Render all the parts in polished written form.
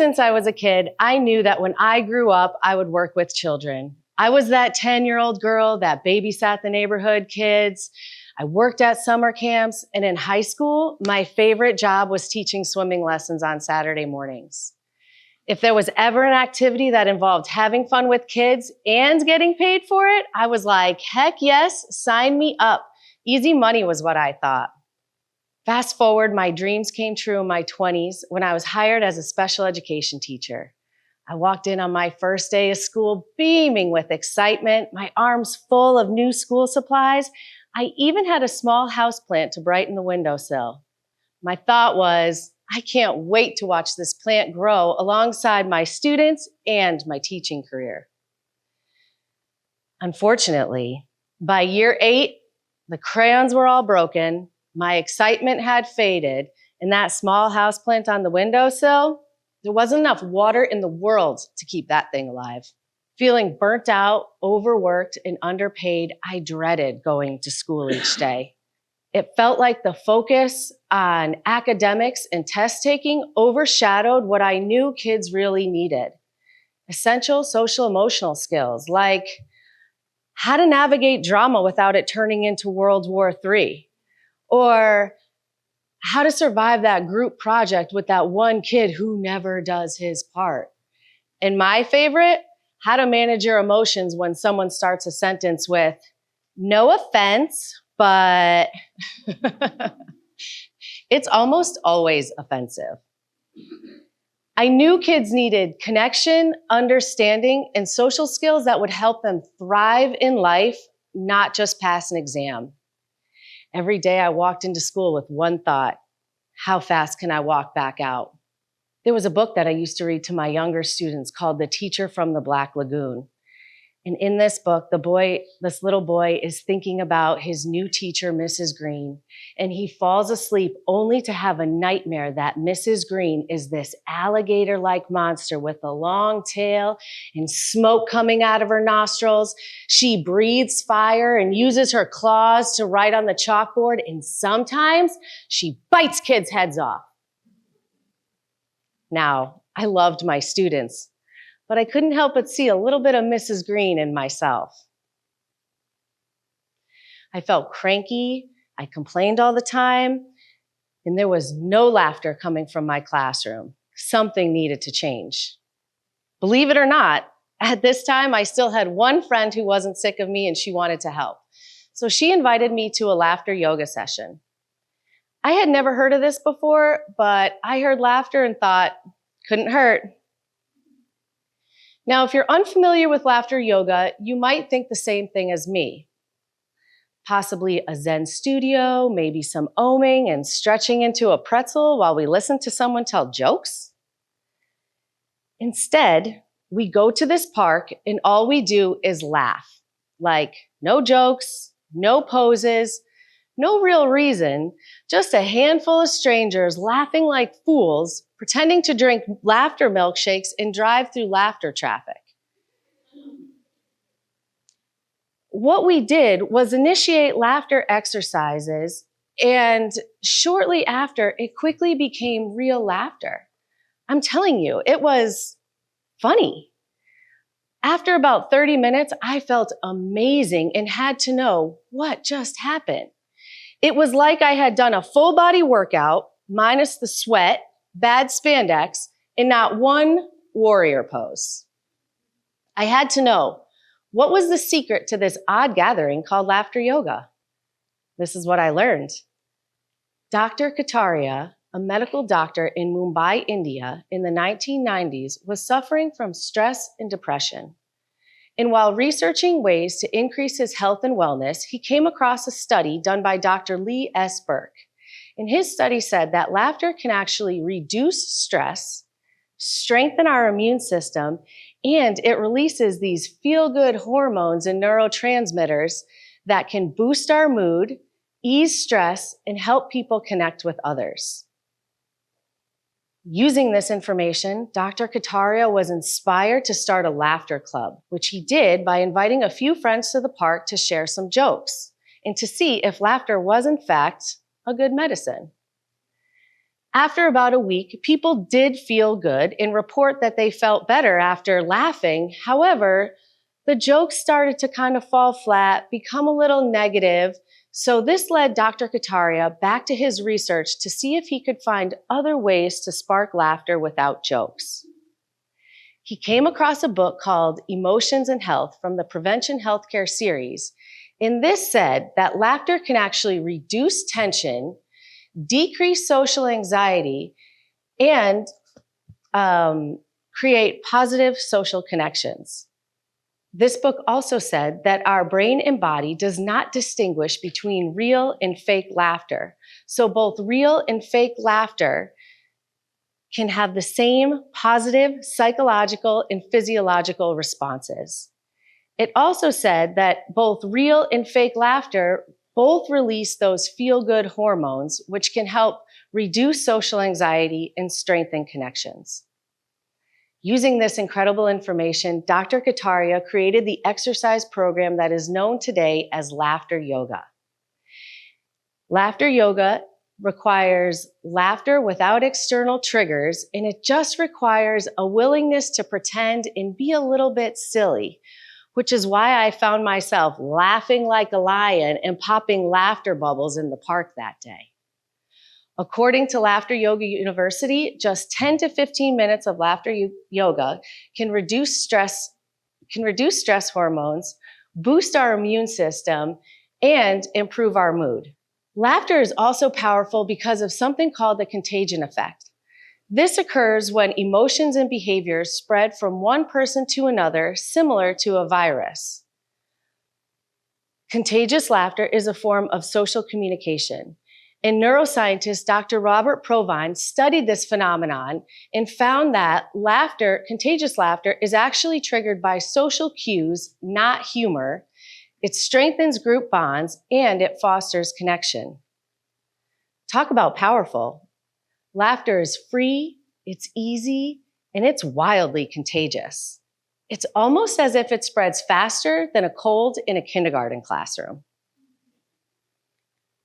since I was a kid, I knew that when I grew up, I would work with children. I was that 10-year-old girl that babysat the neighborhood kids. I worked at summer camps, and in high school, my favorite job was teaching swimming lessons on Saturday mornings. If there was ever an activity that involved having fun with kids and getting paid for it, I was like, heck yes, sign me up. Easy money was what I thought. Fast forward, my dreams came true in my 20s when I was hired as a special education teacher. I walked in on my first day of school beaming with excitement, my arms full of new school supplies. I even had a small houseplant to brighten the windowsill. My thought was, I can't wait to watch this plant grow alongside my students and my teaching career. Unfortunately, by year 8, the crayons were all broken, my excitement had faded, and that small houseplant on the windowsill, there wasn't enough water in the world to keep that thing alive. Feeling burnt out, overworked, and underpaid, I dreaded going to school each day. It felt like the focus on academics and test taking overshadowed what I knew kids really needed. Essential social emotional skills like how to navigate drama without it turning into World War III, or how to survive that group project with that one kid who never does his part. And my favorite, how to manage your emotions when someone starts a sentence with, no offense, but it's almost always offensive. I knew kids needed connection, understanding, and social skills that would help them thrive in life, not just pass an exam. Every day I walked into school with one thought: how fast can I walk back out? There was a book that I used to read to my younger students called The Teacher from the Black Lagoon. And in this book, this little boy is thinking about his new teacher, Mrs. Green, and he falls asleep only to have a nightmare that Mrs. Green is this alligator-like monster with a long tail and smoke coming out of her nostrils. She breathes fire and uses her claws to write on the chalkboard, and sometimes she bites kids' heads off. Now, I loved my students, but I couldn't help but see a little bit of Mrs. Green in myself. I felt cranky, I complained all the time, and there was no laughter coming from my classroom. Something needed to change. Believe it or not, at this time, I still had one friend who wasn't sick of me and she wanted to help. So she invited me to a laughter yoga session. I had never heard of this before, but I heard laughter and thought, couldn't hurt. Now, if you're unfamiliar with laughter yoga, you might think the same thing as me. Possibly a Zen studio, maybe some oming and stretching into a pretzel while we listen to someone tell jokes. Instead, we go to this park and all we do is laugh. Like, no jokes, no poses, no real reason, just a handful of strangers laughing like fools, pretending to drink laughter milkshakes and drive through laughter traffic. What we did was initiate laughter exercises, and shortly after, it quickly became real laughter. I'm telling you, it was funny. After about 30 minutes, I felt amazing and had to know what just happened. It was like I had done a full body workout, minus the sweat, bad spandex, and not one warrior pose. I had to know, what was the secret to this odd gathering called laughter yoga? This is what I learned. Dr. Kataria, a medical doctor in Mumbai, India, in the 1990s, was suffering from stress and depression. And while researching ways to increase his health and wellness, he came across a study done by Dr. Lee S. Burke. And his study said that laughter can actually reduce stress, strengthen our immune system, and it releases these feel-good hormones and neurotransmitters that can boost our mood, ease stress, and help people connect with others. Using this information, Dr. Kataria was inspired to start a laughter club, which he did by inviting a few friends to the park to share some jokes and to see if laughter was in fact a good medicine. After about a week, people did feel good and report that they felt better after laughing. However, the jokes started to kind of fall flat, become a little negative. So this led Dr. Kataria back to his research to see if he could find other ways to spark laughter without jokes. He came across a book called Emotions and Health from the Prevention Healthcare series. And this said that laughter can actually reduce tension, decrease social anxiety, and create positive social connections. This book also said that our brain and body does not distinguish between real and fake laughter. So both real and fake laughter can have the same positive psychological and physiological responses. It also said that both real and fake laughter both release those feel-good hormones, which can help reduce social anxiety and strengthen connections. Using this incredible information, Dr. Kataria created the exercise program that is known today as laughter yoga. Laughter yoga requires laughter without external triggers, and it just requires a willingness to pretend and be a little bit silly, which is why I found myself laughing like a lion and popping laughter bubbles in the park that day. According to Laughter Yoga University, just 10 to 15 minutes of laughter yoga can reduce stress hormones, boost our immune system, and improve our mood. Laughter is also powerful because of something called the contagion effect. This occurs when emotions and behaviors spread from one person to another, similar to a virus. Contagious laughter is a form of social communication. And neuroscientist Dr. Robert Provine studied this phenomenon and found that contagious laughter, is actually triggered by social cues, not humor. It strengthens group bonds and it fosters connection. Talk about powerful. Laughter is free, it's easy, and it's wildly contagious. It's almost as if it spreads faster than a cold in a kindergarten classroom.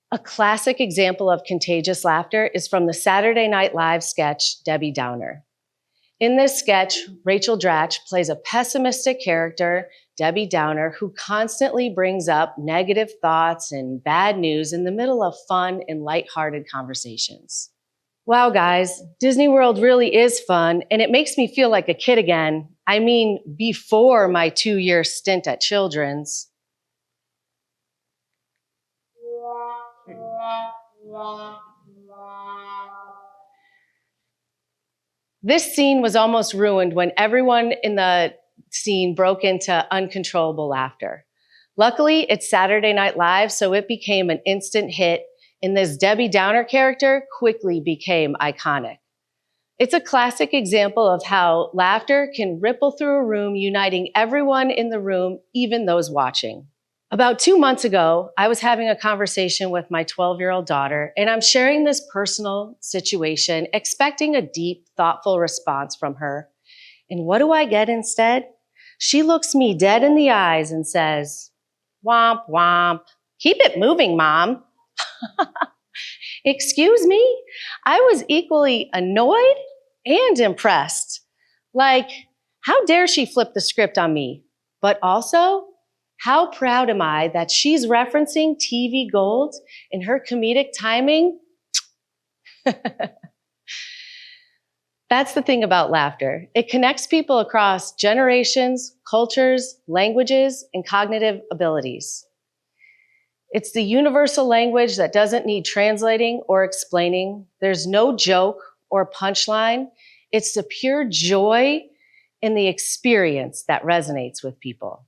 A classic example of contagious laughter is from the Saturday Night Live sketch, Debbie Downer. In this sketch, Rachel Dratch plays a pessimistic character, Debbie Downer, who constantly brings up negative thoughts and bad news in the middle of fun and lighthearted conversations. Wow, guys, Disney World really is fun, and it makes me feel like a kid again. I mean, before my 2-year stint at Children's. This scene was almost ruined when everyone in the scene broke into uncontrollable laughter. Luckily, it's Saturday Night Live, so it became an instant hit, and this Debbie Downer character quickly became iconic. It's a classic example of how laughter can ripple through a room, uniting everyone in the room, even those watching. About 2 months ago, I was having a conversation with my 12-year-old daughter, and I'm sharing this personal situation, expecting a deep, thoughtful response from her. And what do I get instead? She looks me dead in the eyes and says, "Womp, womp. Keep it moving, Mom." Excuse me? I was equally annoyed and impressed. Like, how dare she flip the script on me? But also, how proud am I that she's referencing TV gold in her comedic timing? That's the thing about laughter. It connects people across generations, cultures, languages, and cognitive abilities. It's the universal language that doesn't need translating or explaining. There's no joke or punchline. It's the pure joy in the experience that resonates with people.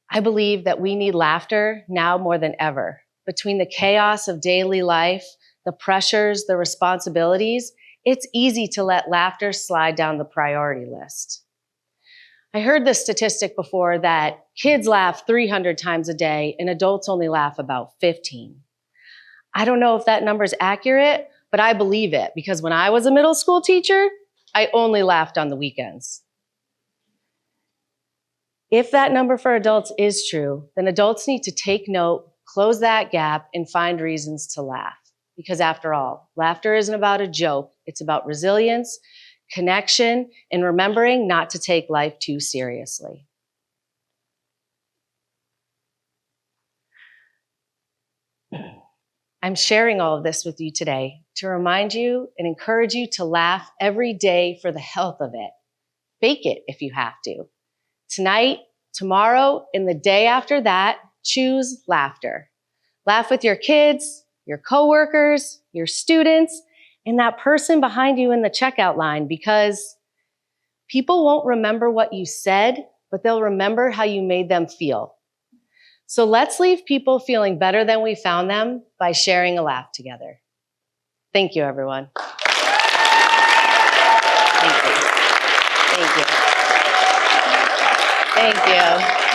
I believe that we need laughter now more than ever. Between the chaos of daily life, the pressures, the responsibilities, it's easy to let laughter slide down the priority list. I heard this statistic before that kids laugh 300 times a day and adults only laugh about 15. I don't know if that number is accurate, but I believe it because when I was a middle school teacher, I only laughed on the weekends. If that number for adults is true, then adults need to take note, close that gap, and find reasons to laugh. Because after all, laughter isn't about a joke. It's about resilience, connection, and remembering not to take life too seriously. I'm sharing all of this with you today to remind you and encourage you to laugh every day for the health of it. Fake it if you have to. Tonight, tomorrow, and the day after that, choose laughter. Laugh with your kids, your coworkers, your students, and that person behind you in the checkout line, because people won't remember what you said, but they'll remember how you made them feel. So let's leave people feeling better than we found them by sharing a laugh together. Thank you, everyone. Thank you. Thank you. Thank you.